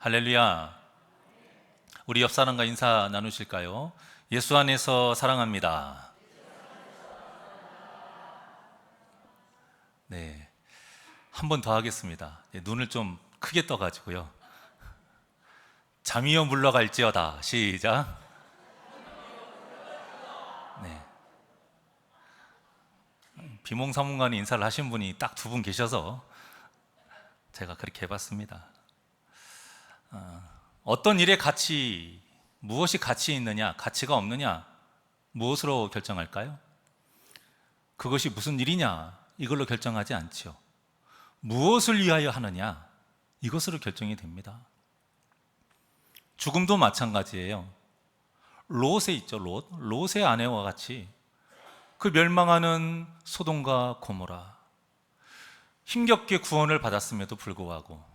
할렐루야. 우리 옆 사람과 인사 나누실까요? 예수 안에서 사랑합니다. 네, 한 번 더 하겠습니다. 눈을 좀 크게 떠가지고요. 잠이여 물러갈지어다. 시작. 네. 비몽사몽간에 인사를 하신 분이 딱 두 분 계셔서 제가 그렇게 해봤습니다. 어떤 일의 가치, 무엇이 가치 있느냐, 가치가 없느냐, 무엇으로 결정할까요? 그것이 무슨 일이냐, 이걸로 결정하지 않지요. 무엇을 위하여 하느냐, 이것으로 결정이 됩니다. 죽음도 마찬가지예요. 롯에 있죠, 롯. 롯의 아내와 같이 그 멸망하는 소돔과 고모라, 힘겹게 구원을 받았음에도 불구하고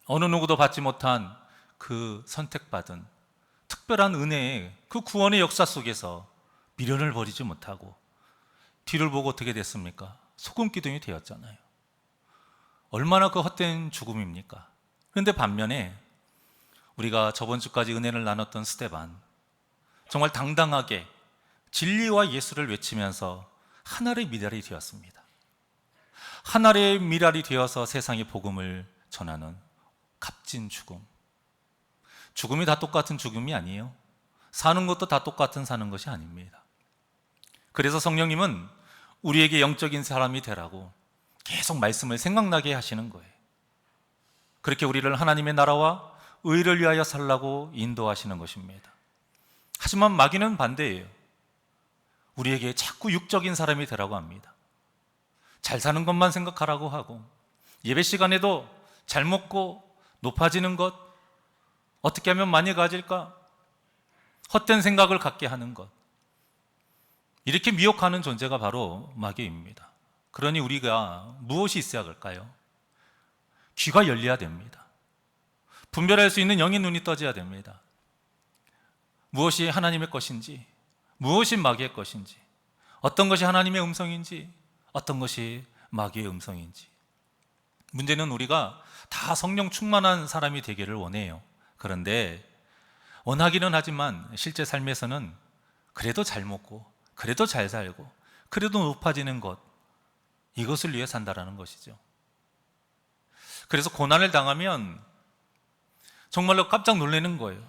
어느 누구도 받지 못한 그 선택받은 특별한 은혜의 그 구원의 역사 속에서 미련을 버리지 못하고 뒤를 보고 어떻게 됐습니까? 소금 기둥이 되었잖아요. 얼마나 그 헛된 죽음입니까? 그런데 반면에 우리가 저번 주까지 은혜를 나눴던 스데반, 정말 당당하게 진리와 예수를 외치면서 하나의 미랄이 되었습니다. 하나의 미랄이 되어서 세상의 복음을 전하는 값진 죽음. 죽음이 다 똑같은 죽음이 아니에요. 사는 것도 다 똑같은 사는 것이 아닙니다. 그래서 성령님은 우리에게 영적인 사람이 되라고 계속 말씀을 생각나게 하시는 거예요. 그렇게 우리를 하나님의 나라와 의를 위하여 살라고 인도하시는 것입니다. 하지만 마귀는 반대예요. 우리에게 자꾸 육적인 사람이 되라고 합니다. 잘 사는 것만 생각하라고 하고, 예배 시간에도 잘 먹고 높아지는 것, 어떻게 하면 많이 가질까? 헛된 생각을 갖게 하는 것, 이렇게 미혹하는 존재가 바로 마귀입니다. 그러니 우리가 무엇이 있어야 할까요? 귀가 열려야 됩니다. 분별할 수 있는 영의 눈이 떠져야 됩니다. 무엇이 하나님의 것인지, 무엇이 마귀의 것인지, 어떤 것이 하나님의 음성인지, 어떤 것이 마귀의 음성인지. 문제는 우리가 다 성령 충만한 사람이 되기를 원해요. 그런데 원하기는 하지만 실제 삶에서는 그래도 잘 먹고, 그래도 잘 살고, 그래도 높아지는 것, 이것을 위해 산다라는 것이죠. 그래서 고난을 당하면 정말로 깜짝 놀라는 거예요.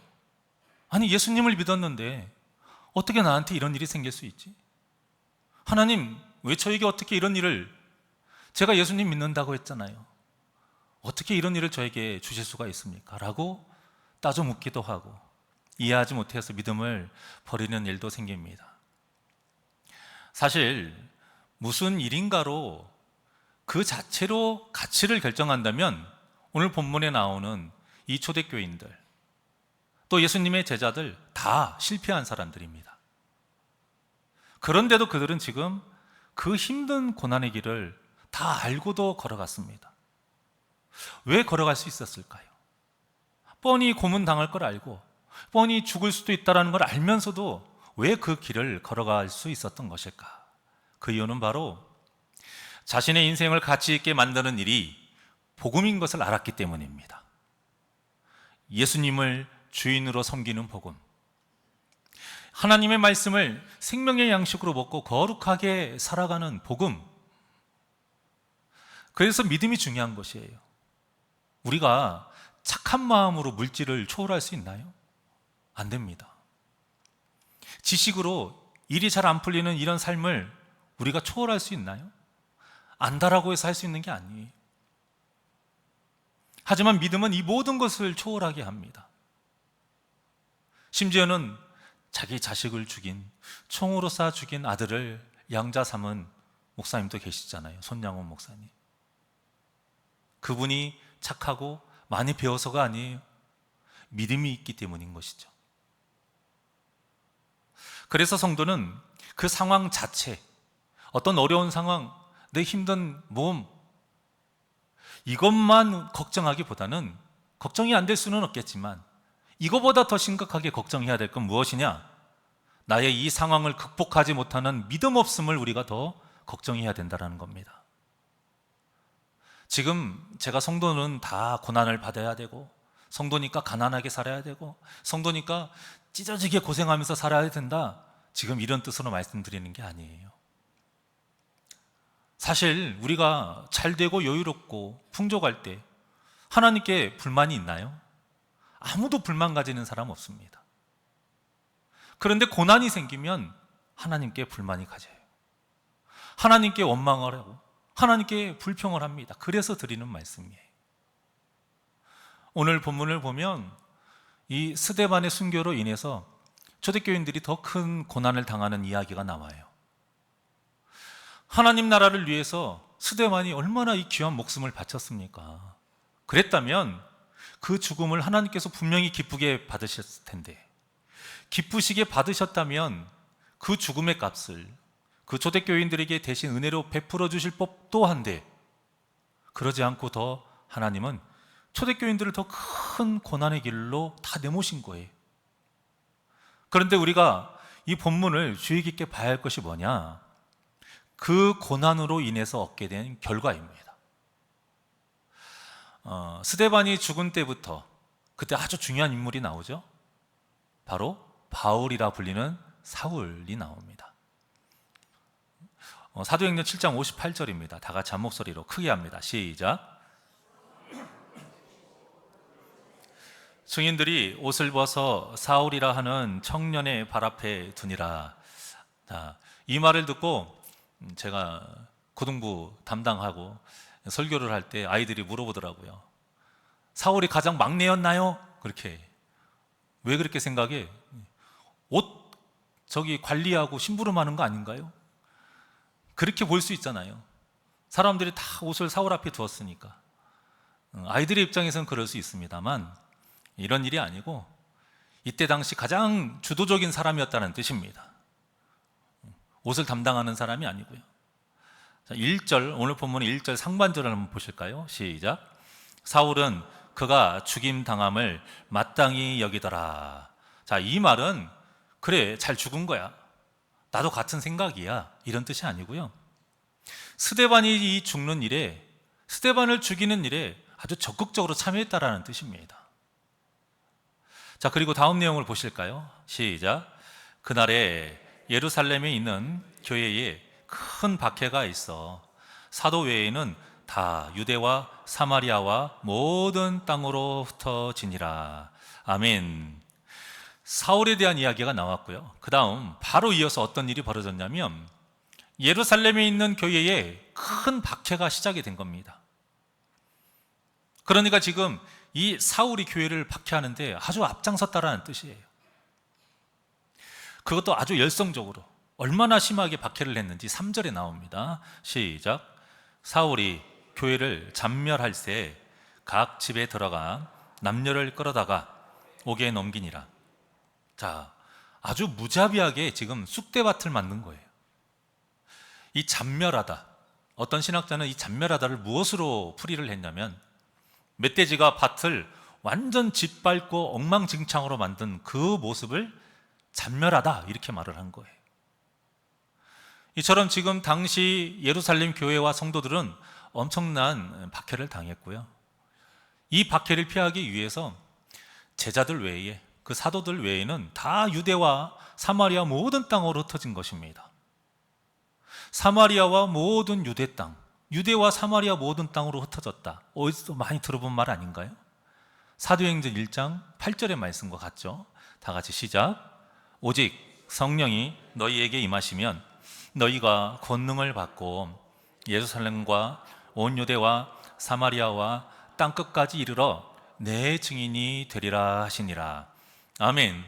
아니, 예수님을 믿었는데 어떻게 나한테 이런 일이 생길 수 있지? 하나님, 왜 저에게 어떻게 이런 일을, 제가 예수님 믿는다고 했잖아요. 어떻게 이런 일을 저에게 주실 수가 있습니까? 라고 따져 묻기도 하고, 이해하지 못해서 믿음을 버리는 일도 생깁니다. 사실 무슨 일인가로 그 자체로 가치를 결정한다면 오늘 본문에 나오는 이 초대교인들, 또 예수님의 제자들 다 실패한 사람들입니다. 그런데도 그들은 지금 그 힘든 고난의 길을 다 알고도 걸어갔습니다. 왜 걸어갈 수 있었을까요? 뻔히 고문당할 걸 알고 뻔히 죽을 수도 있다는 걸 알면서도 왜 그 길을 걸어갈 수 있었던 것일까? 그 이유는 바로 자신의 인생을 가치 있게 만드는 일이 복음인 것을 알았기 때문입니다. 예수님을 주인으로 섬기는 복음, 하나님의 말씀을 생명의 양식으로 먹고 거룩하게 살아가는 복음. 그래서 믿음이 중요한 것이에요. 우리가 착한 마음으로 물질을 초월할 수 있나요? 안 됩니다. 지식으로 일이 잘 안 풀리는 이런 삶을 우리가 초월할 수 있나요? 안다라고 해서 할 수 있는 게 아니에요. 하지만 믿음은 이 모든 것을 초월하게 합니다. 심지어는 자기 자식을 죽인, 총으로 쏴 죽인 아들을 양자 삼은 목사님도 계시잖아요. 손양원 목사님. 그분이 착하고 많이 배워서가 아니에요. 믿음이 있기 때문인 것이죠. 그래서 성도는 그 상황 자체, 어떤 어려운 상황, 내 힘든 몸, 이것만 걱정하기보다는, 걱정이 안 될 수는 없겠지만 이거보다 더 심각하게 걱정해야 될 건 무엇이냐? 나의 이 상황을 극복하지 못하는 믿음 없음을 우리가 더 걱정해야 된다는 겁니다. 지금 제가 성도는 다 고난을 받아야 되고, 성도니까 가난하게 살아야 되고, 성도니까 찢어지게 고생하면서 살아야 된다, 지금 이런 뜻으로 말씀드리는 게 아니에요. 사실 우리가 잘 되고 여유롭고 풍족할 때 하나님께 불만이 있나요? 아무도 불만 가지는 사람 없습니다. 그런데 고난이 생기면 하나님께 불만이 가져요. 하나님께 원망을 하고 하나님께 불평을 합니다. 그래서 드리는 말씀이에요. 오늘 본문을 보면 이 스데반의 순교로 인해서 초대교인들이 더 큰 고난을 당하는 이야기가 나와요. 하나님 나라를 위해서 스데반이 얼마나 이 귀한 목숨을 바쳤습니까? 그랬다면 그 죽음을 하나님께서 분명히 기쁘게 받으셨을 텐데, 기쁘시게 받으셨다면 그 죽음의 값을 그 초대교인들에게 대신 은혜로 베풀어 주실 법도 한데, 그러지 않고 더 하나님은 초대교인들을 더 큰 고난의 길로 다 내모신 거예요. 그런데 우리가 이 본문을 주의 깊게 봐야 할 것이 뭐냐? 그 고난으로 인해서 얻게 된 결과입니다. 스데반이 죽은 때부터 그때 아주 중요한 인물이 나오죠. 바로 바울이라 불리는 사울이 나옵니다. 사도행전 7장 58절입니다. 다 같이 한 목소리로 크게 합니다. 시작. 증인들이 옷을 벗어 사울이라 하는 청년의 발 앞에 두니라. 이 말을 듣고 제가 고등부 담당하고 설교를 할 때 아이들이 물어보더라고요. 사울이 가장 막내였나요? 그렇게. 왜 그렇게 생각해? 옷 관리하고 심부름하는 거 아닌가요? 그렇게 볼 수 있잖아요. 사람들이 다 옷을 사울 앞에 두었으니까. 아이들의 입장에서는 그럴 수 있습니다만 이런 일이 아니고 이때 당시 가장 주도적인 사람이었다는 뜻입니다. 옷을 담당하는 사람이 아니고요. 자, 1절, 오늘 본문의 1절 상반절을 한번 보실까요? 시작. 사울은 그가 죽임 당함을 마땅히 여기더라. 자, 이 말은 그래, 잘 죽은 거야, 나도 같은 생각이야, 이런 뜻이 아니고요. 스데반이 죽는 일에, 스데반을 죽이는 일에 아주 적극적으로 참여했다라는 뜻입니다. 자, 그리고 다음 내용을 보실까요? 시작. 그날에 예루살렘에 있는 교회에 큰 박해가 있어 사도 외에는 다 유대와 사마리아와 모든 땅으로 흩어지니라. 아멘. 사울에 대한 이야기가 나왔고요. 그 다음 바로 이어서 어떤 일이 벌어졌냐면 예루살렘에 있는 교회에 큰 박해가 시작이 된 겁니다. 그러니까 지금 이 사울이 교회를 박해하는데 아주 앞장섰다라는 뜻이에요. 그것도 아주 열성적으로. 얼마나 심하게 박해를 했는지 3절에 나옵니다. 시작. 사울이 교회를 잔멸할새 각 집에 들어가 남녀를 끌어다가 옥에 넘기니라. 자, 아주 무자비하게 지금 쑥대밭을 만든 거예요. 이 잔멸하다, 어떤 신학자는 이 잔멸하다를 무엇으로 풀이를 했냐면 멧돼지가 밭을 완전 짓밟고 엉망진창으로 만든 그 모습을 잔멸하다, 이렇게 말을 한 거예요. 이처럼 지금 당시 예루살렘 교회와 성도들은 엄청난 박해를 당했고요. 이 박해를 피하기 위해서 제자들 외에, 그 사도들 외에는 다 유대와 사마리아 모든 땅으로 흩어진 것입니다. 사마리아와 모든 유대 땅, 유대와 사마리아 모든 땅으로 흩어졌다. 어디서 많이 들어본 말 아닌가요? 사도행전 1장 8절의 말씀과 같죠? 다 같이 시작. 오직 성령이 너희에게 임하시면 너희가 권능을 받고 예루살렘과 온 유대와 사마리아와 땅끝까지 이르러 내 증인이 되리라 하시니라. 아멘.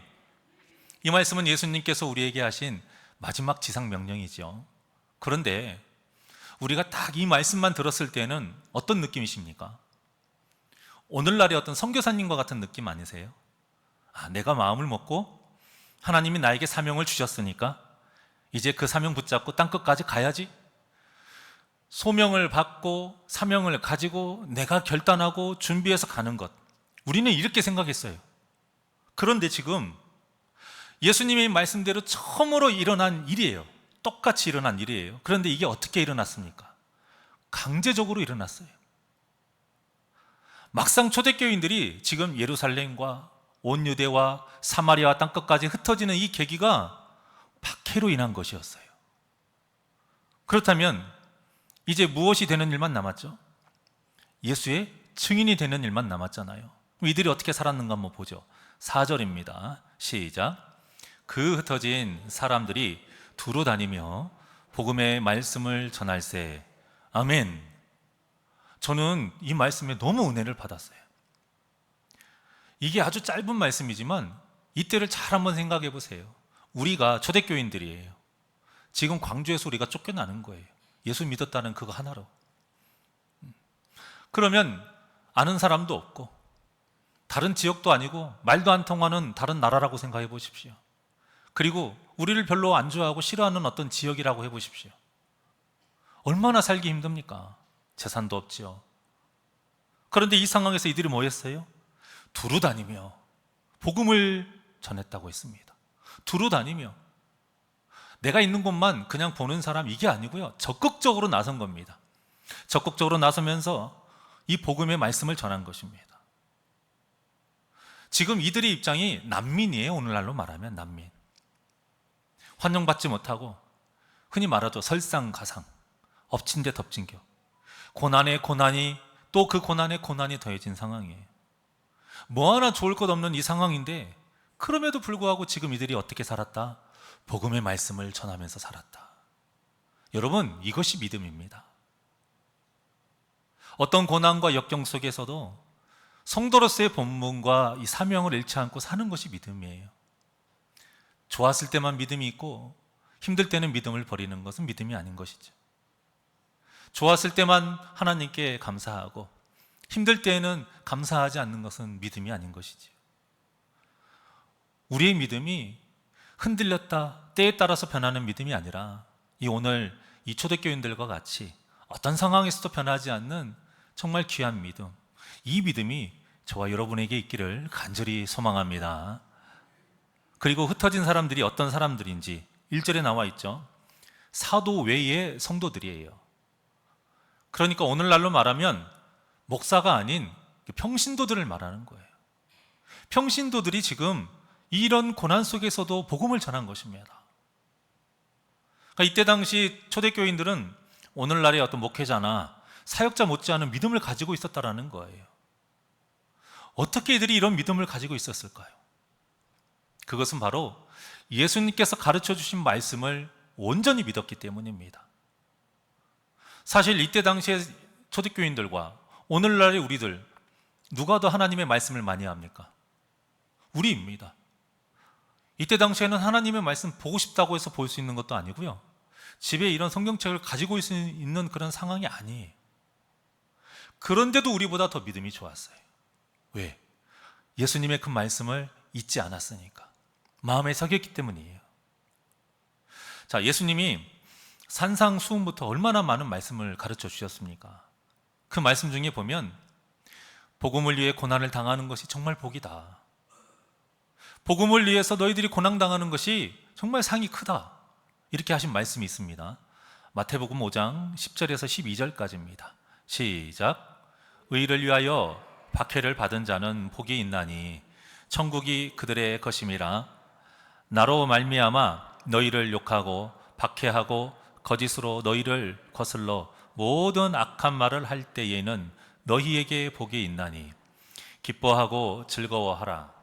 이 말씀은 예수님께서 우리에게 하신 마지막 지상 명령이죠. 그런데 우리가 딱 이 말씀만 들었을 때는 어떤 느낌이십니까? 오늘날의 어떤 선교사님과 같은 느낌 아니세요? 내가 마음을 먹고 하나님이 나에게 사명을 주셨으니까 이제 그 사명 붙잡고 땅끝까지 가야지. 소명을 받고 사명을 가지고 내가 결단하고 준비해서 가는 것, 우리는 이렇게 생각했어요. 그런데 지금 예수님의 말씀대로 처음으로 일어난 일이에요. 똑같이 일어난 일이에요. 그런데 이게 어떻게 일어났습니까? 강제적으로 일어났어요. 막상 초대교인들이 지금 예루살렘과 온 유대와 사마리아 땅끝까지 흩어지는 이 계기가 박해로 인한 것이었어요. 그렇다면 이제 무엇이 되는 일만 남았죠? 예수의 증인이 되는 일만 남았잖아요. 이들이 어떻게 살았는가 한번 보죠. 4절입니다. 시작. 그 흩어진 사람들이 두루 다니며 복음의 말씀을 전할세. 아멘. 저는 이 말씀에 너무 은혜를 받았어요. 이게 아주 짧은 말씀이지만 이때를 잘 한번 생각해 보세요. 우리가 초대교인들이에요. 지금 광주에서 우리가 쫓겨나는 거예요. 예수 믿었다는 그거 하나로. 그러면 아는 사람도 없고 다른 지역도 아니고 말도 안 통하는 다른 나라라고 생각해 보십시오. 그리고 우리를 별로 안 좋아하고 싫어하는 어떤 지역이라고 해 보십시오. 얼마나 살기 힘듭니까? 재산도 없지요. 그런데 이 상황에서 이들이 뭐 했어요? 두루 다니며 복음을 전했다고 했습니다. 두루 다니며 내가 있는 곳만 그냥 보는 사람 이게 아니고요. 적극적으로 나선 겁니다. 적극적으로 나서면서 이 복음의 말씀을 전한 것입니다. 지금 이들의 입장이 난민이에요. 오늘날로 말하면 난민. 환영받지 못하고 흔히 말하죠. 설상가상, 엎친 데 덮친 격. 고난에 고난이 또 그 고난에 고난이 더해진 상황이에요. 뭐 하나 좋을 것 없는 이 상황인데 그럼에도 불구하고 지금 이들이 어떻게 살았다? 복음의 말씀을 전하면서 살았다. 여러분, 이것이 믿음입니다. 어떤 고난과 역경 속에서도 성도로서의 본분과 이 사명을 잃지 않고 사는 것이 믿음이에요. 좋았을 때만 믿음이 있고 힘들 때는 믿음을 버리는 것은 믿음이 아닌 것이죠. 좋았을 때만 하나님께 감사하고 힘들 때에는 감사하지 않는 것은 믿음이 아닌 것이지요. 우리의 믿음이 흔들렸다 때에 따라서 변하는 믿음이 아니라 오늘 이 초대교인들과 같이 어떤 상황에서도 변하지 않는 정말 귀한 믿음, 이 믿음이 저와 여러분에게 있기를 간절히 소망합니다. 그리고 흩어진 사람들이 어떤 사람들인지 1절에 나와 있죠. 사도 외의 성도들이에요. 그러니까 오늘날로 말하면 목사가 아닌 평신도들을 말하는 거예요. 평신도들이 지금 이런 고난 속에서도 복음을 전한 것입니다. 그러니까 이때 당시 초대교인들은 오늘날의 어떤 목회자나 사역자 못지않은 믿음을 가지고 있었다라는 거예요. 어떻게 이들이 이런 믿음을 가지고 있었을까요? 그것은 바로 예수님께서 가르쳐 주신 말씀을 온전히 믿었기 때문입니다. 사실 이때 당시의 초대교인들과 오늘날의 우리들 누가 더 하나님의 말씀을 많이 합니까? 우리입니다. 이때 당시에는 하나님의 말씀 보고 싶다고 해서 볼 수 있는 것도 아니고요. 집에 이런 성경책을 가지고 있는 그런 상황이 아니에요. 그런데도 우리보다 더 믿음이 좋았어요. 왜? 예수님의 그 말씀을 잊지 않았으니까. 마음에 새겼기 때문이에요. 자, 예수님이 산상수훈부터 얼마나 많은 말씀을 가르쳐 주셨습니까? 그 말씀 중에 보면 복음을 위해 고난을 당하는 것이 정말 복이다. 복음을 위해서 너희들이 고난당하는 것이 정말 상이 크다. 이렇게 하신 말씀이 있습니다. 마태복음 5장 10절에서 12절까지입니다. 시작. 의를 위하여 박해를 받은 자는 복이 있나니 천국이 그들의 것임이라. 나로 말미암아 너희를 욕하고 박해하고 거짓으로 너희를 거슬러 모든 악한 말을 할 때에는 너희에게 복이 있나니 기뻐하고 즐거워하라.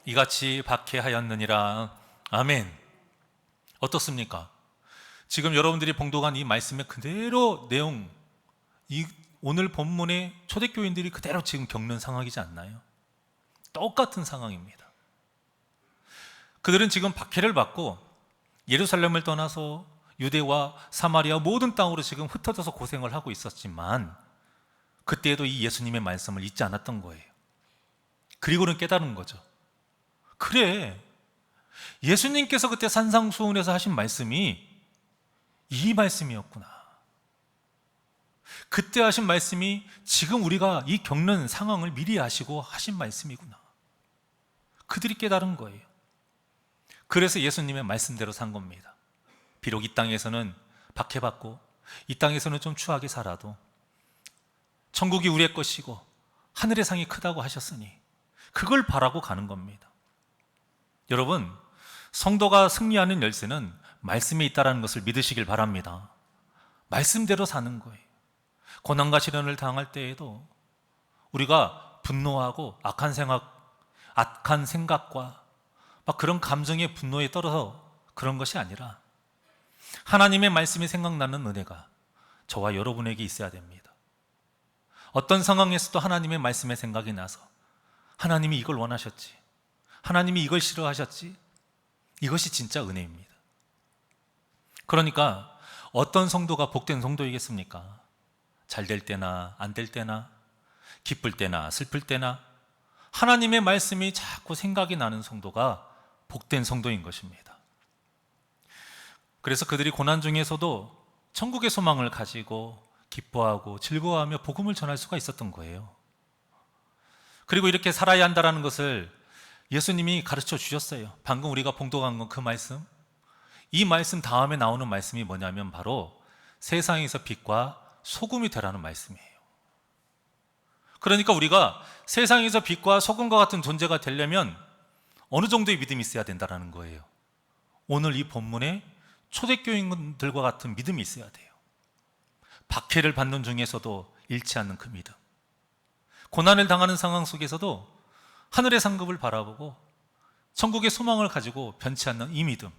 이같이 박해하였느니라. 아멘. 어떻습니까? 지금 여러분들이 봉독한 이 말씀의 그대로 내용, 이 오늘 본문의 초대교인들이 그대로 지금 겪는 상황이지 않나요? 똑같은 상황입니다. 그들은 지금 박해를 받고 예루살렘을 떠나서 유대와 사마리아 모든 땅으로 지금 흩어져서 고생을 하고 있었지만 그때에도 이 예수님의 말씀을 잊지 않았던 거예요. 그리고는 깨달은 거죠. 그래, 예수님께서 그때 산상수훈에서 하신 말씀이 이 말씀이었구나. 그때 하신 말씀이 지금 우리가 이 겪는 상황을 미리 아시고 하신 말씀이구나. 그들이 깨달은 거예요. 그래서 예수님의 말씀대로 산 겁니다. 비록 이 땅에서는 박해받고 이 땅에서는 좀 추하게 살아도 천국이 우리의 것이고 하늘의 상이 크다고 하셨으니 그걸 바라고 가는 겁니다. 여러분, 성도가 승리하는 열쇠는 말씀에 있다는 것을 믿으시길 바랍니다. 말씀대로 사는 거예요. 고난과 시련을 당할 때에도 우리가 분노하고 악한 생각과 막 그런 감정의 분노에 떨어서 그런 것이 아니라 하나님의 말씀이 생각나는 은혜가 저와 여러분에게 있어야 됩니다. 어떤 상황에서도 하나님의 말씀의 생각이 나서 하나님이 이걸 원하셨지, 하나님이 이걸 싫어하셨지, 이것이 진짜 은혜입니다. 그러니까 어떤 성도가 복된 성도이겠습니까? 잘 될 때나 안 될 때나 기쁠 때나 슬플 때나 하나님의 말씀이 자꾸 생각이 나는 성도가 복된 성도인 것입니다. 그래서 그들이 고난 중에서도 천국의 소망을 가지고 기뻐하고 즐거워하며 복음을 전할 수가 있었던 거예요. 그리고 이렇게 살아야 한다는 것을 예수님이 가르쳐 주셨어요. 방금 우리가 봉독한 건 그 말씀, 이 말씀 다음에 나오는 말씀이 뭐냐면 바로 세상에서 빛과 소금이 되라는 말씀이에요. 그러니까 우리가 세상에서 빛과 소금과 같은 존재가 되려면 어느 정도의 믿음이 있어야 된다는 거예요. 오늘 이 본문에 초대교인들과 같은 믿음이 있어야 돼요. 박해를 받는 중에서도 잃지 않는 그 믿음, 고난을 당하는 상황 속에서도 하늘의 상급을 바라보고 천국의 소망을 가지고 변치 않는 이 믿음,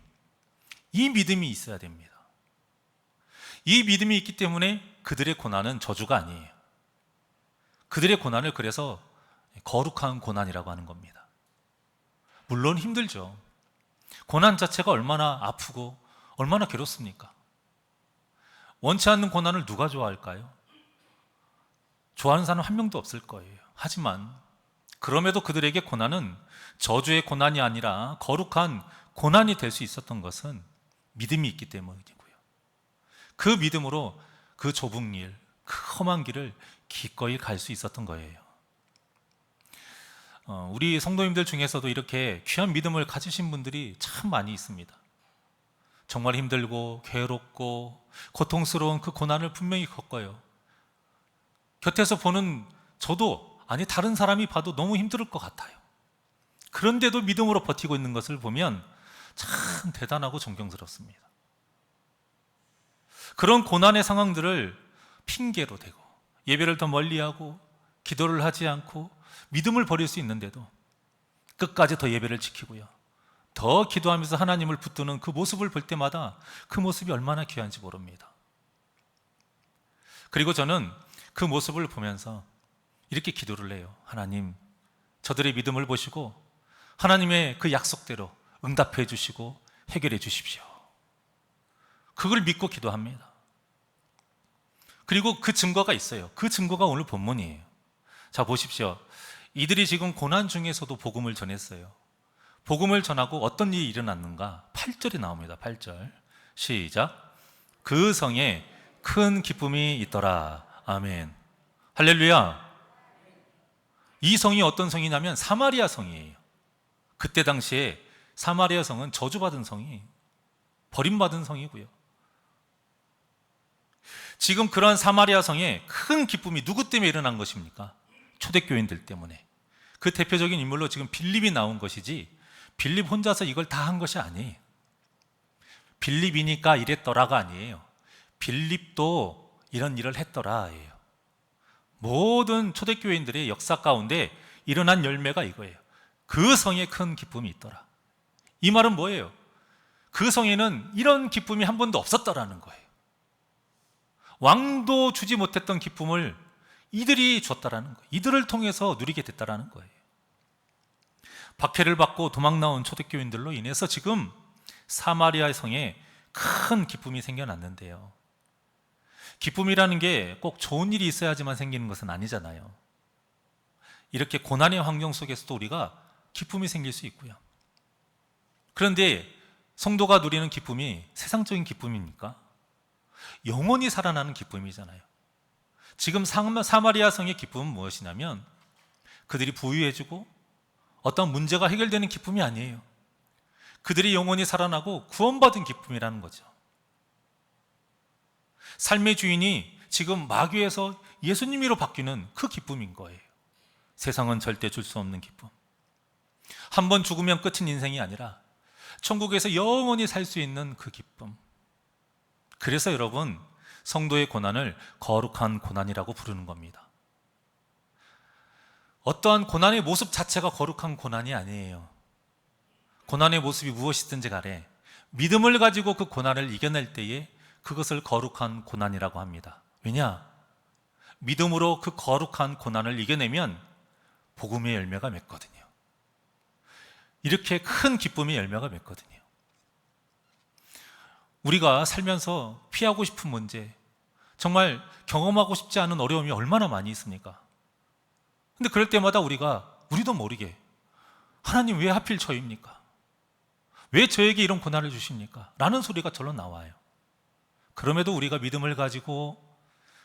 이 믿음이 있어야 됩니다. 이 믿음이 있기 때문에 그들의 고난은 저주가 아니에요. 그들의 고난을 그래서 거룩한 고난이라고 하는 겁니다. 물론 힘들죠. 고난 자체가 얼마나 아프고 얼마나 괴롭습니까? 원치 않는 고난을 누가 좋아할까요? 좋아하는 사람 한 명도 없을 거예요. 하지만 그럼에도 그들에게 고난은 저주의 고난이 아니라 거룩한 고난이 될 수 있었던 것은 믿음이 있기 때문이고요. 그 믿음으로 그 좁은 길, 그 험한 길을 기꺼이 갈 수 있었던 거예요. 우리 성도님들 중에서도 이렇게 귀한 믿음을 가지신 분들이 참 많이 있습니다. 정말 힘들고 괴롭고 고통스러운 그 고난을 분명히 겪어요. 곁에서 보는 저도, 아니 다른 사람이 봐도 너무 힘들 것 같아요. 그런데도 믿음으로 버티고 있는 것을 보면 참 대단하고 존경스럽습니다. 그런 고난의 상황들을 핑계로 대고 예배를 더 멀리하고 기도를 하지 않고 믿음을 버릴 수 있는데도 끝까지 더 예배를 지키고요, 더 기도하면서 하나님을 붙드는 그 모습을 볼 때마다 그 모습이 얼마나 귀한지 모릅니다. 그리고 저는 그 모습을 보면서 이렇게 기도를 해요. 하나님, 저들의 믿음을 보시고 하나님의 그 약속대로 응답해 주시고 해결해 주십시오. 그걸 믿고 기도합니다. 그리고 그 증거가 있어요. 그 증거가 오늘 본문이에요. 자, 보십시오. 이들이 지금 고난 중에서도 복음을 전했어요. 복음을 전하고 어떤 일이 일어났는가? 8절에 나옵니다. 8절 시작. 그 성에 큰 기쁨이 있더라. 아멘. 할렐루야. 이 성이 어떤 성이냐면 사마리아 성이에요. 그때 당시에 사마리아 성은 저주받은 성이, 버림받은 성이고요. 지금 그런 사마리아 성에 큰 기쁨이 누구 때문에 일어난 것입니까? 초대교인들 때문에. 그 대표적인 인물로 지금 빌립이 나온 것이지, 빌립 혼자서 이걸 다 한 것이 아니에요. 빌립이니까 이랬더라가 아니에요. 빌립도 이런 일을 했더라예요. 모든 초대교인들의 역사 가운데 일어난 열매가 이거예요. 그 성에 큰 기쁨이 있더라. 이 말은 뭐예요? 그 성에는 이런 기쁨이 한 번도 없었더라는 거예요. 왕도 주지 못했던 기쁨을 이들이 줬다라는 거예요. 이들을 통해서 누리게 됐다라는 거예요. 박해를 받고 도망 나온 초대교인들로 인해서 지금 사마리아 성에 큰 기쁨이 생겨났는데요. 기쁨이라는 게 꼭 좋은 일이 있어야지만 생기는 것은 아니잖아요. 이렇게 고난의 환경 속에서도 우리가 기쁨이 생길 수 있고요. 그런데 성도가 누리는 기쁨이 세상적인 기쁨입니까? 영원히 살아나는 기쁨이잖아요. 지금 사마리아 성의 기쁨은 무엇이냐면 그들이 부유해지고 어떤 문제가 해결되는 기쁨이 아니에요. 그들이 영원히 살아나고 구원받은 기쁨이라는 거죠. 삶의 주인이 지금 마귀에서 예수님으로 바뀌는 그 기쁨인 거예요. 세상은 절대 줄 수 없는 기쁨. 한 번 죽으면 끝인 인생이 아니라 천국에서 영원히 살 수 있는 그 기쁨. 그래서 여러분, 성도의 고난을 거룩한 고난이라고 부르는 겁니다. 어떠한 고난의 모습 자체가 거룩한 고난이 아니에요. 고난의 모습이 무엇이든지 간에 믿음을 가지고 그 고난을 이겨낼 때에 그것을 거룩한 고난이라고 합니다. 왜냐? 믿음으로 그 거룩한 고난을 이겨내면 복음의 열매가 맺거든요. 이렇게 큰 기쁨의 열매가 맺거든요. 우리가 살면서 피하고 싶은 문제, 정말 경험하고 싶지 않은 어려움이 얼마나 많이 있습니까? 근데 그럴 때마다 우리도 모르게 하나님 왜 하필 저입니까? 왜 저에게 이런 고난을 주십니까? 라는 소리가 절로 나와요. 그럼에도 우리가 믿음을 가지고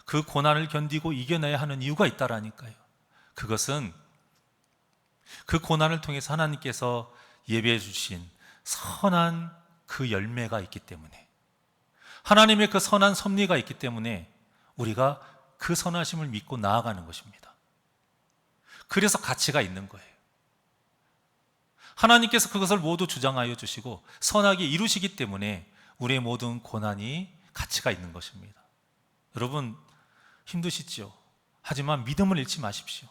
그 고난을 견디고 이겨내야 하는 이유가 있다라니까요. 그것은 그 고난을 통해서 하나님께서 예배해 주신 선한 그 열매가 있기 때문에, 하나님의 그 선한 섭리가 있기 때문에 우리가 그 선하심을 믿고 나아가는 것입니다. 그래서 가치가 있는 거예요. 하나님께서 그것을 모두 주장하여 주시고 선하게 이루시기 때문에 우리의 모든 고난이 가치가 있는 것입니다. 여러분, 힘드시죠? 하지만 믿음을 잃지 마십시오.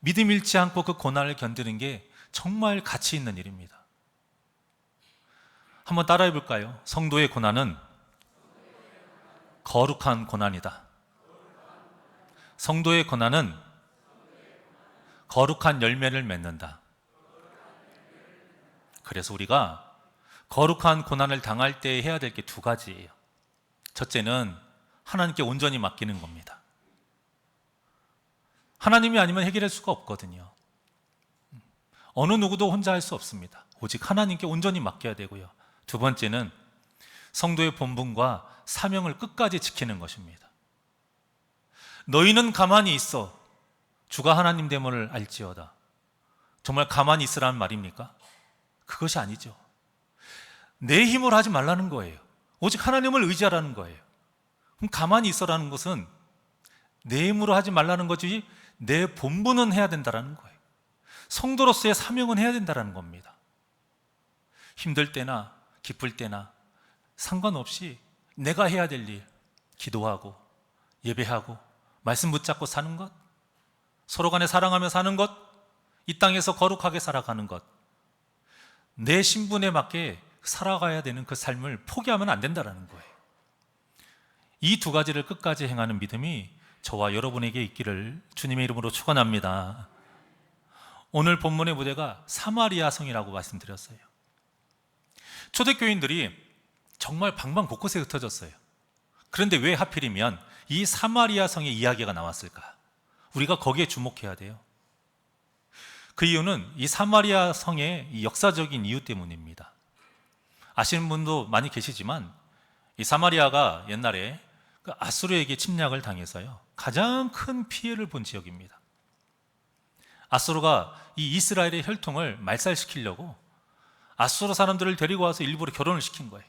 믿음 잃지 않고 그 고난을 견디는 게 정말 가치 있는 일입니다. 한번 따라해 볼까요? 성도의 고난은 거룩한 고난이다. 성도의 고난은 거룩한 열매를 맺는다. 그래서 우리가 거룩한 고난을 당할 때 해야 될 게 두 가지예요. 첫째는 하나님께 온전히 맡기는 겁니다. 하나님이 아니면 해결할 수가 없거든요. 어느 누구도 혼자 할 수 없습니다. 오직 하나님께 온전히 맡겨야 되고요. 두 번째는 성도의 본분과 사명을 끝까지 지키는 것입니다. 너희는 가만히 있어 주가 하나님 됨을 알지어다. 정말 가만히 있으라는 말입니까? 그것이 아니죠. 내 힘으로 하지 말라는 거예요. 오직 하나님을 의지하라는 거예요. 그럼 가만히 있어라는 것은 내 힘으로 하지 말라는 거지, 내 본분은 해야 된다는 거예요. 성도로서의 사명은 해야 된다는 겁니다. 힘들 때나 기쁠 때나 상관없이 내가 해야 될 일, 기도하고 예배하고 말씀 붙잡고 사는 것, 서로 간에 사랑하며 사는 것, 이 땅에서 거룩하게 살아가는 것, 내 신분에 맞게 살아가야 되는 그 삶을 포기하면 안 된다는 거예요. 이 두 가지를 끝까지 행하는 믿음이 저와 여러분에게 있기를 주님의 이름으로 축원합니다. 오늘 본문의 무대가 사마리아 성이라고 말씀드렸어요. 초대교인들이 정말 방방 곳곳에 흩어졌어요. 그런데 왜 하필이면 이 사마리아 성의 이야기가 나왔을까? 우리가 거기에 주목해야 돼요. 그 이유는 이 사마리아 성의 이 역사적인 이유 때문입니다. 아시는 분도 많이 계시지만 이 사마리아가 옛날에 그 아수르에게 침략을 당해서요, 가장 큰 피해를 본 지역입니다. 아수르가 이 이스라엘의 혈통을 말살시키려고 아수르 사람들을 데리고 와서 일부러 결혼을 시킨 거예요.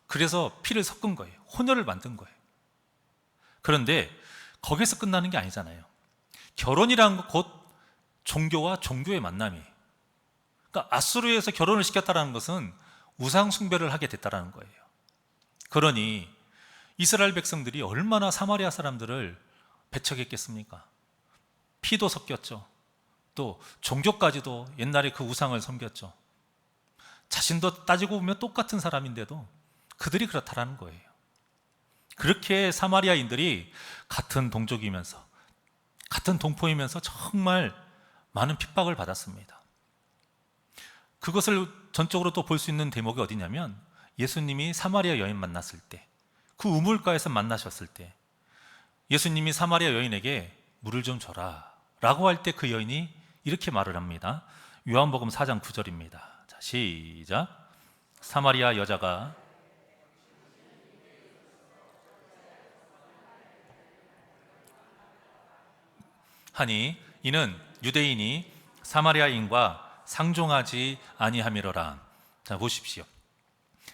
그래서 피를 섞은 거예요. 혼혈을 만든 거예요. 그런데 거기서 끝나는 게 아니잖아요. 결혼이란 건 곧 종교와 종교의 만남이에요. 그러니까 아수르에서 결혼을 시켰다는 것은 우상 숭배를 하게 됐다는 거예요. 그러니 이스라엘 백성들이 얼마나 사마리아 사람들을 배척했겠습니까? 피도 섞였죠. 또 종교까지도 옛날에 그 우상을 섬겼죠. 자신도 따지고 보면 똑같은 사람인데도 그들이 그렇다라는 거예요. 그렇게 사마리아인들이 같은 동족이면서 같은 동포이면서 정말 많은 핍박을 받았습니다. 그것을 전적으로 또 볼 수 있는 대목이 어디냐면, 예수님이 사마리아 여인 만났을 때, 그 우물가에서 만나셨을 때 예수님이 사마리아 여인에게 물을 좀 줘라 라고 할 때 그 여인이 이렇게 말을 합니다. 요한복음 4장 9절입니다. 자, 시작. 사마리아 여자가 하니 이는 유대인이 사마리아인과 상종하지 아니함이로라. 자, 보십시오.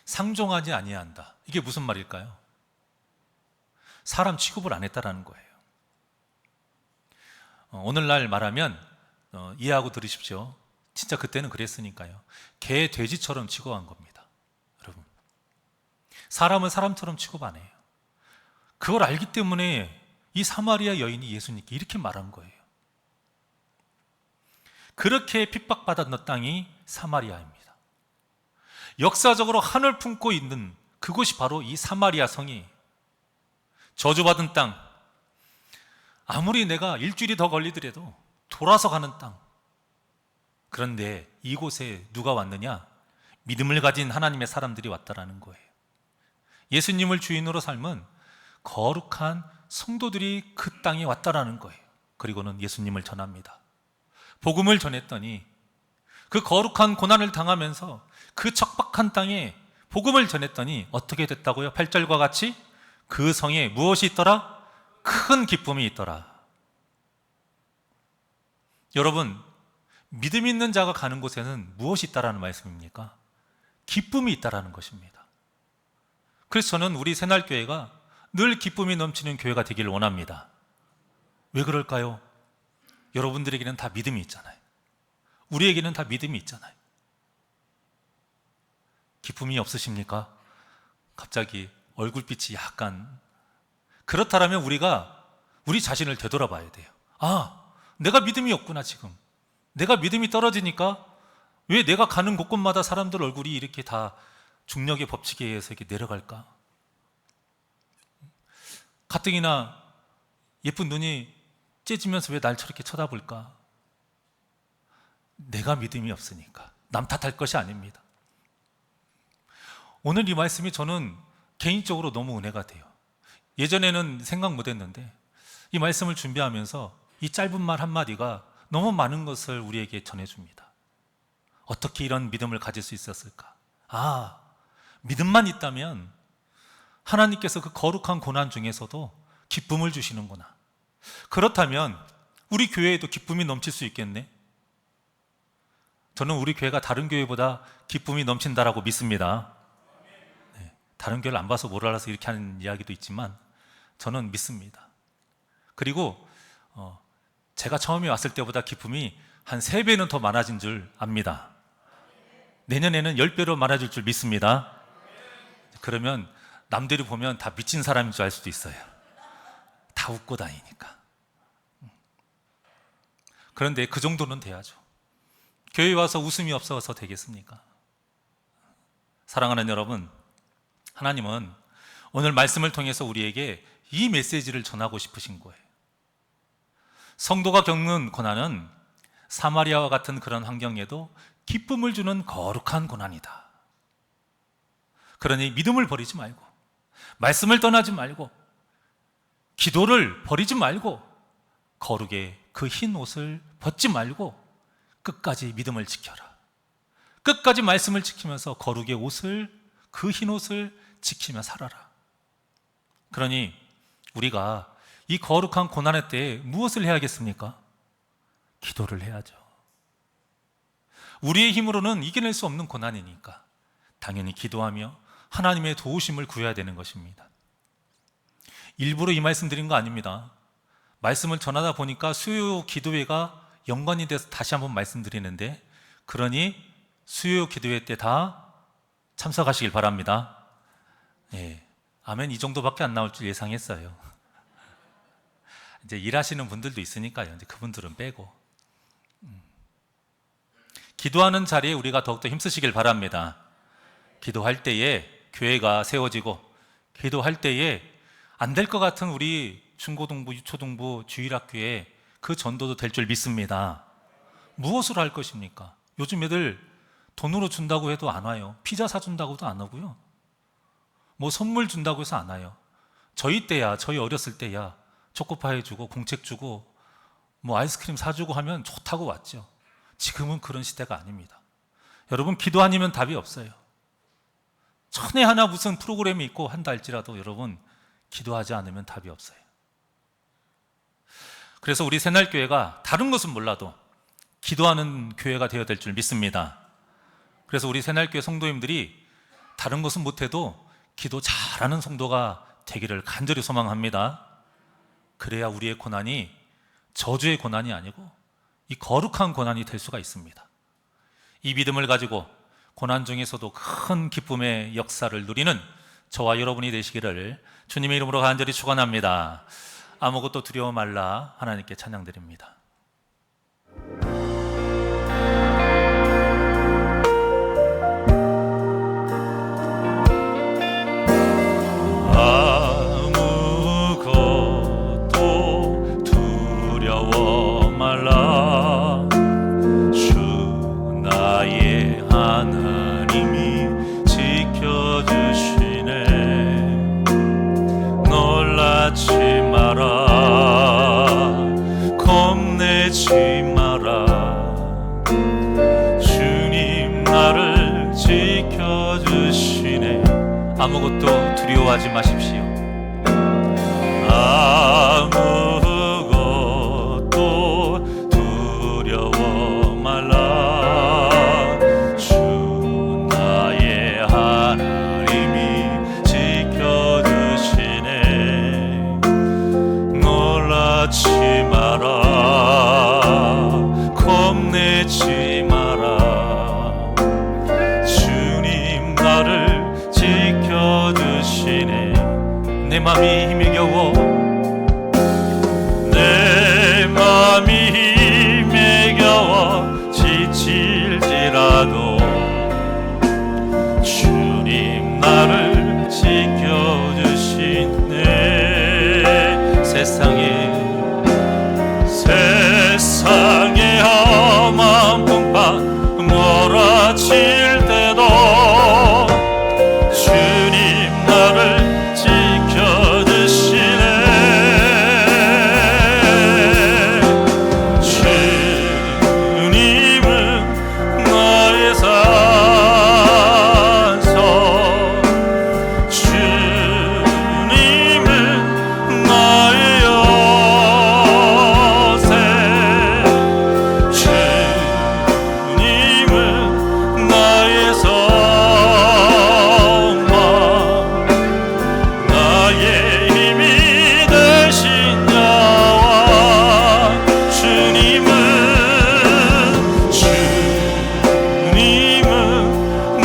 상종하지 아니한다. 이게 무슨 말일까요? 사람 취급을 안 했다라는 거예요. 오늘날 말하면 이해하고 들으십시오. 진짜 그때는 그랬으니까요. 개, 돼지처럼 취급한 겁니다. 여러분, 사람은 사람처럼 취급 안 해요. 그걸 알기 때문에 이 사마리아 여인이 예수님께 이렇게 말한 거예요. 그렇게 핍박받았던 땅이 사마리아입니다. 역사적으로 한을 품고 있는 그곳이 바로 이 사마리아 성이 저주받은 땅, 아무리 내가 일주일이 더 걸리더라도 돌아서 가는 땅. 그런데 이곳에 누가 왔느냐? 믿음을 가진 하나님의 사람들이 왔다라는 거예요. 예수님을 주인으로 삶은 거룩한 성도들이 그 땅에 왔다라는 거예요. 그리고는 예수님을 전합니다. 복음을 전했더니 그 거룩한 고난을 당하면서 그 척박한 땅에 복음을 전했더니 어떻게 됐다고요? 8절과 같이 그 성에 무엇이 있더라? 큰 기쁨이 있더라. 여러분, 믿음 있는 자가 가는 곳에는 무엇이 있다라는 말씀입니까? 기쁨이 있다라는 것입니다. 그래서 저는 우리 새날교회가 늘 기쁨이 넘치는 교회가 되기를 원합니다. 왜 그럴까요? 여러분들에게는 다 믿음이 있잖아요. 우리에게는 다 믿음이 있잖아요. 기쁨이 없으십니까? 갑자기 얼굴빛이 약간. 그렇다면 우리가 우리 자신을 되돌아봐야 돼요. 아, 내가 믿음이 없구나. 지금 내가 믿음이 떨어지니까 왜 내가 가는 곳곳마다 사람들 얼굴이 이렇게 다 중력의 법칙에 의해서 이렇게 내려갈까? 가뜩이나 예쁜 눈이 째지면서 왜 날 저렇게 쳐다볼까? 내가 믿음이 없으니까. 남 탓할 것이 아닙니다. 오늘 이 말씀이 저는 개인적으로 너무 은혜가 돼요. 예전에는 생각 못했는데 이 말씀을 준비하면서 이 짧은 말 한마디가 너무 많은 것을 우리에게 전해줍니다. 어떻게 이런 믿음을 가질 수 있었을까? 아, 믿음만 있다면 하나님께서 그 거룩한 고난 중에서도 기쁨을 주시는구나. 그렇다면 우리 교회에도 기쁨이 넘칠 수 있겠네? 저는 우리 교회가 다른 교회보다 기쁨이 넘친다라고 믿습니다. 네, 다른 교회를 안 봐서 뭘 알아서 이렇게 하는 이야기도 있지만 저는 믿습니다. 그리고 제가 처음에 왔을 때보다 기쁨이 한 3배는 더 많아진 줄 압니다. 내년에는 10배로 많아질 줄 믿습니다. 그러면 남들이 보면 다 미친 사람인 줄 알 수도 있어요. 다 웃고 다니니까. 그런데 그 정도는 돼야죠. 교회에 와서 웃음이 없어서 되겠습니까? 사랑하는 여러분, 하나님은 오늘 말씀을 통해서 우리에게 이 메시지를 전하고 싶으신 거예요. 성도가 겪는 고난은 사마리아와 같은 그런 환경에도 기쁨을 주는 거룩한 고난이다. 그러니 믿음을 버리지 말고, 말씀을 떠나지 말고, 기도를 버리지 말고, 거룩의 그 흰 옷을 벗지 말고 끝까지 믿음을 지켜라. 끝까지 말씀을 지키면서 거룩의 옷을, 그 흰 옷을 지키며 살아라. 그러니 우리가 이 거룩한 고난의 때에 무엇을 해야겠습니까? 기도를 해야죠. 우리의 힘으로는 이겨낼 수 없는 고난이니까 당연히 기도하며 하나님의 도우심을 구해야 되는 것입니다. 일부러 이 말씀 드린 거 아닙니다. 말씀을 전하다 보니까 수요 기도회가 연관이 돼서 다시 한번 말씀드리는데, 그러니 수요 기도회 때 다 참석하시길 바랍니다. 예, 아멘. 이 정도밖에 안 나올 줄 예상했어요. 이제 일하시는 분들도 있으니까요. 이제 그분들은 빼고. 기도하는 자리에 우리가 더욱더 힘쓰시길 바랍니다. 기도할 때에 교회가 세워지고, 기도할 때에 안 될 것 같은 우리 중고등부, 유초등부, 주일학교에 그 전도도 될 줄 믿습니다. 무엇으로 할 것입니까? 요즘 애들 돈으로 준다고 해도 안 와요. 피자 사준다고도 안 오고요. 뭐 선물 준다고 해서 안 와요. 저희 때야, 저희 어렸을 때야 초코파이 주고 공책 주고 뭐 아이스크림 사주고 하면 좋다고 왔죠. 지금은 그런 시대가 아닙니다. 여러분, 기도 아니면 답이 없어요. 천에 하나 무슨 프로그램이 있고 한다 할지라도 여러분, 기도하지 않으면 답이 없어요. 그래서 우리 새날교회가 다른 것은 몰라도 기도하는 교회가 되어야 될 줄 믿습니다. 그래서 우리 새날교회 성도님들이 다른 것은 못해도 기도 잘하는 성도가 되기를 간절히 소망합니다. 그래야 우리의 고난이 저주의 고난이 아니고 이 거룩한 고난이 될 수가 있습니다. 이 믿음을 가지고 고난 중에서도 큰 기쁨의 역사를 누리는 저와 여러분이 되시기를 주님의 이름으로 간절히 축원합니다. 아무것도 두려워 말라. 하나님께 찬양드립니다. 아무것도 두려워 말라. 주 나의 하나님이 지켜주시네. 놀라지 마라. 겁내지 마라. 주님 나를 지켜주시네. 아무것도 두려워하지 마십시오. 아무것도 두려워 말라. 주 나의 하나님이 지켜주시네. 놀라지 마라. 겁내지 마라. 주님 나를 지켜주시네. 내 맘이 힘이 겨워 내 맘이 힘에 겨워 지칠지라도 주님 나를 지켜주시네. 세상에 험한 풍파 몰아칠 때도 주님 나를 지켜주시네. 주님은 나의 산성, 주님은 나의 요새, 주님은 나의 소망, 나의 힘이 되신 자와 주님은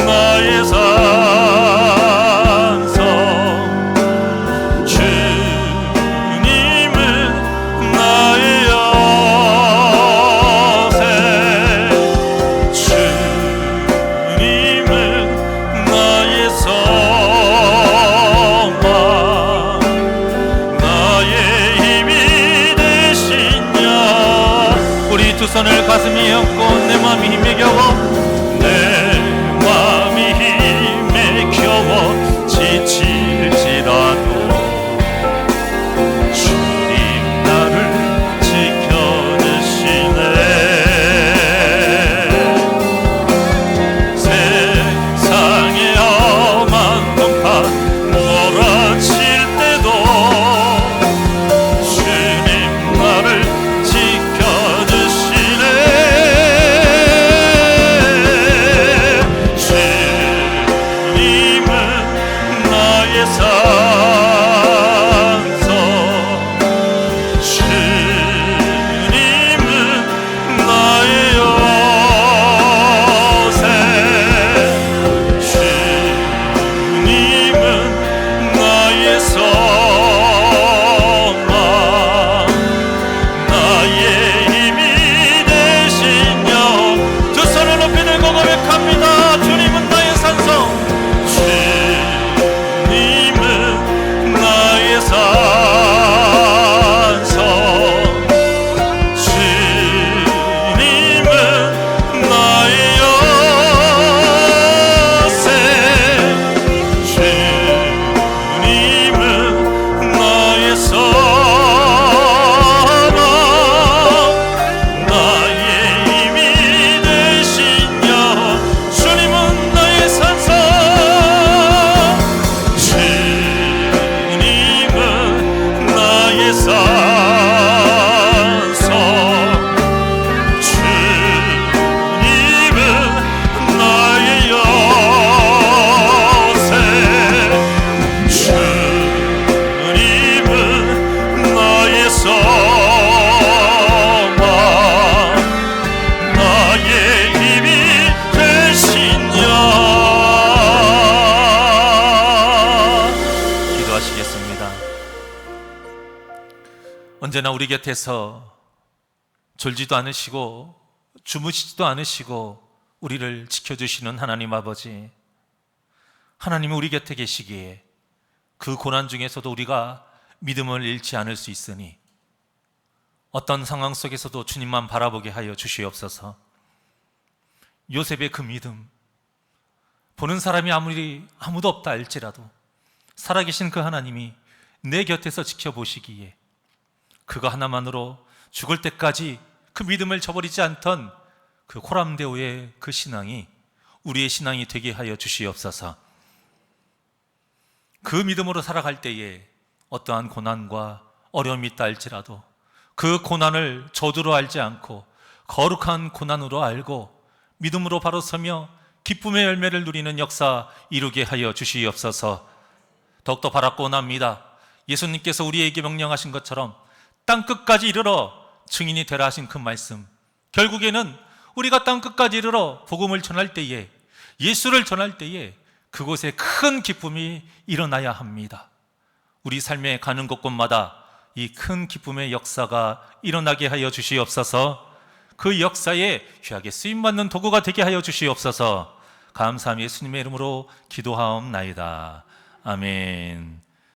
나의 산성, 주님은 나의 요새, 주님은 나의 소망, 나의 힘이 되신 자. 우리 두 손을 가슴에 얹고 내 맘이 힘에 겨워 내 맘이 힘에 겨워 지칠지라도 주님 나를 지켜주시네. 세상에 험한 풍파 몰아칠 때도 주님 나를 지켜주시네. 언제나 우리 곁에서 졸지도 않으시고 주무시지도 않으시고 우리를 지켜주시는 하나님 아버지, 하나님이 우리 곁에 계시기에 그 고난 중에서도 우리가 믿음을 잃지 않을 수 있으니 어떤 상황 속에서도 주님만 바라보게 하여 주시옵소서. 요셉의 그 믿음, 보는 사람이 아무도 없다 할지라도 살아계신 그 하나님이 내 곁에서 지켜보시기에 그거 하나만으로 죽을 때까지 그 믿음을 저버리지 않던 그 호람데오의 그 신앙이 우리의 신앙이 되게 하여 주시옵소서. 그 믿음으로 살아갈 때에 어떠한 고난과 어려움이 있다 할지라도 그 고난을 저주로 알지 않고 거룩한 고난으로 알고 믿음으로 바로 서며 기쁨의 열매를 누리는 역사 이루게 하여 주시옵소서. 더욱더 바랍고 원합니다. 예수님께서 우리에게 명령하신 것처럼 땅끝까지 이르러 증인이 되라 하신 그 말씀, 결국에는 우리가 땅끝까지 이르러 복음을 전할 때에, 예수를 전할 때에 그곳에 큰 기쁨이 일어나야 합니다. 우리 삶에 가는 곳곳마다 이 큰 기쁨의 역사가 일어나게 하여 주시옵소서. 그 역사에 귀하게 쓰임받는 도구가 되게 하여 주시옵소서. 감사함 예수님의 이름으로 기도하옵나이다. 아멘.